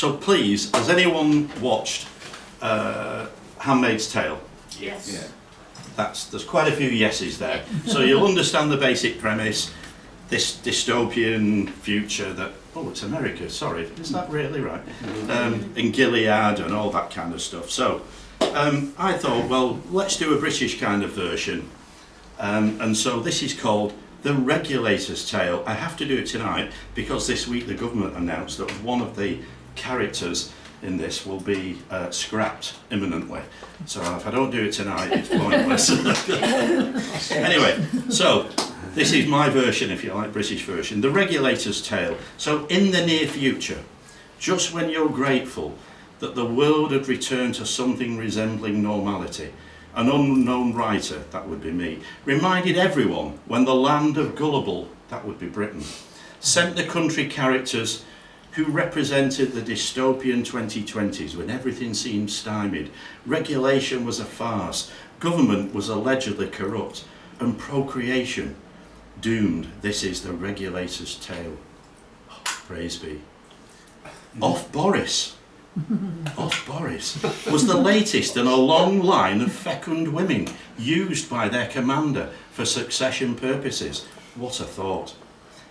So please, has anyone watched Handmaid's Tale? Yes. Yeah. There's quite a few yeses there. So you'll understand the basic premise, this dystopian future that, oh, it's America, sorry, is that really right? In Gilead and all that kind of stuff. So I thought, well, let's do a British kind of version. And so this is called The Regulator's Tale. I have to do it tonight because this week the government announced that one of the characters in this will be scrapped imminently. So if I don't do it tonight, it's pointless. Anyway, so this is my version, if you like, British version. The Regulator's Tale. So in the near future, just when you're grateful that the world had returned to something resembling normality, an unknown writer, that would be me, reminded everyone when the land of gullible, that would be Britain, sent the country characters who represented the dystopian 2020s when everything seemed stymied, regulation was a farce, government was allegedly corrupt, and procreation doomed. This is the regulator's tale. Oh, praise be. Off Boris was the latest in a long line of fecund women used by their commander for succession purposes. What a thought.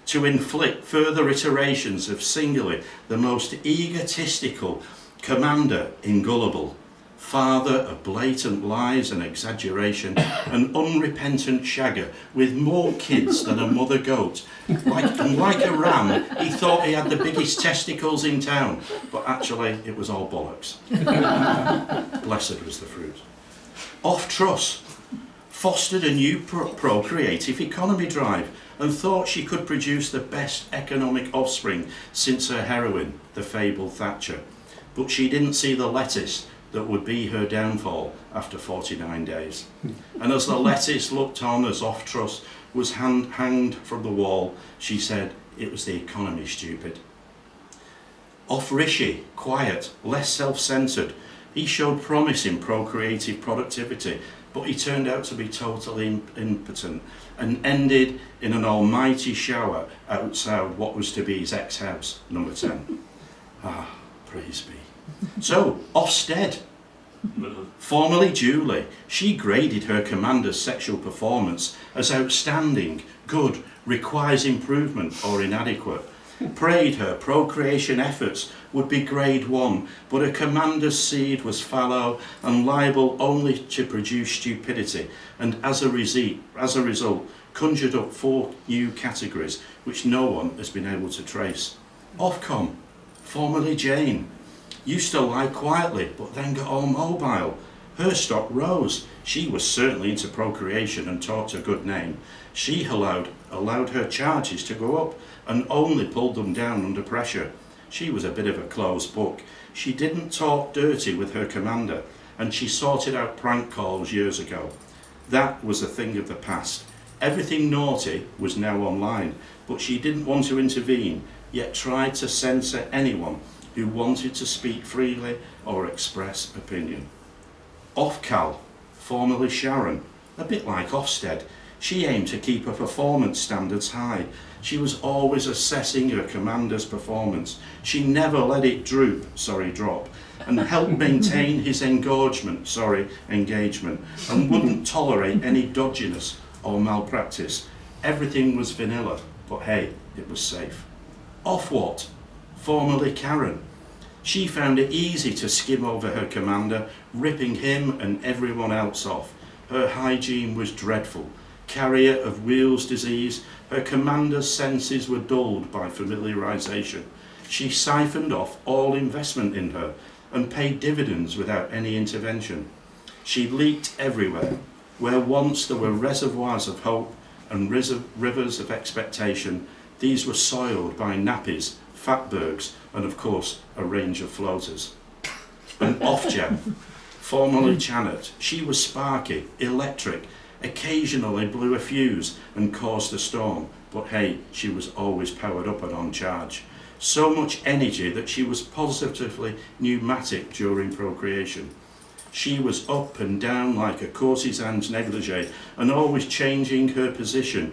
To inflict further iterations of singly the most egotistical commander in gullible, father of blatant lies and exaggeration, an unrepentant shagger with more kids than a mother goat. Like a ram, he thought he had the biggest testicles in town, but actually it was all bollocks. Blessed was the fruit. Off Truss fostered a new procreative economy drive and thought she could produce the best economic offspring since her heroine, the fabled Thatcher. But she didn't see the lettuce that would be her downfall after 49 days. And as the lettuce looked on as Off Truss was hanged from the wall, she said, it was the economy, stupid. Off Rishi, quiet, less self-centred, he showed promise in procreative productivity, but he turned out to be totally impotent and ended in an almighty shower outside what was to be his ex-house, number 10. Ah, praise be. So, Ofsted, formerly Julie, she graded her commander's sexual performance as outstanding, good, requires improvement or inadequate. Prayed her procreation efforts would be grade 1, but her commander's seed was fallow and liable only to produce stupidity, and as a result conjured up 4 new categories which no one has been able to trace. Ofcom, formerly Jane, used to lie quietly but then got all mobile. Her stock rose. She was certainly into procreation and talked a good name. She allowed her charges to go up and only pulled them down under pressure. She was a bit of a closed book. She didn't talk dirty with her commander, and she sorted out prank calls years ago. That was a thing of the past. Everything naughty was now online, but she didn't want to intervene, yet tried to censor anyone who wanted to speak freely or express opinion. Ofcal, formerly Sharon, a bit like Ofsted, she aimed to keep her performance standards high. She was always assessing her commander's performance. She never let it drop, and helped maintain his engagement, and wouldn't tolerate any dodginess or malpractice. Everything was vanilla, but hey, it was safe. Ofwat, formerly Karen. She found it easy to skim over her commander, ripping him and everyone else off. Her hygiene was dreadful. Carrier of Wheels disease, her commander's senses were dulled by familiarization. She siphoned off all investment in her and paid dividends without any intervention. She leaked everywhere, where once there were reservoirs of hope and rivers of expectation. These were soiled by nappies, fatbergs, and of course a range of floaters. And Ofgem, formerly Janet, she was sparky, electric, occasionally blew a fuse and caused a storm, but hey, she was always powered up and on charge. So much energy that she was positively pneumatic during procreation. She was up and down like a courtesan's negligee and always changing her position,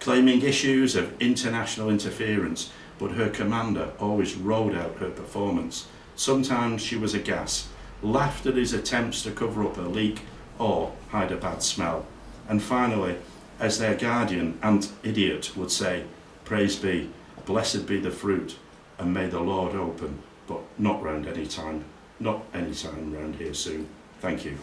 claiming issues of international interference, but her commander always rode out her performance. Sometimes she was a gas, laughed at his attempts to cover up a leak or hide a bad smell. And finally, as their guardian and idiot would say, praise be, blessed be the fruit, and may the Lord open, but not any time round here soon. Thank you.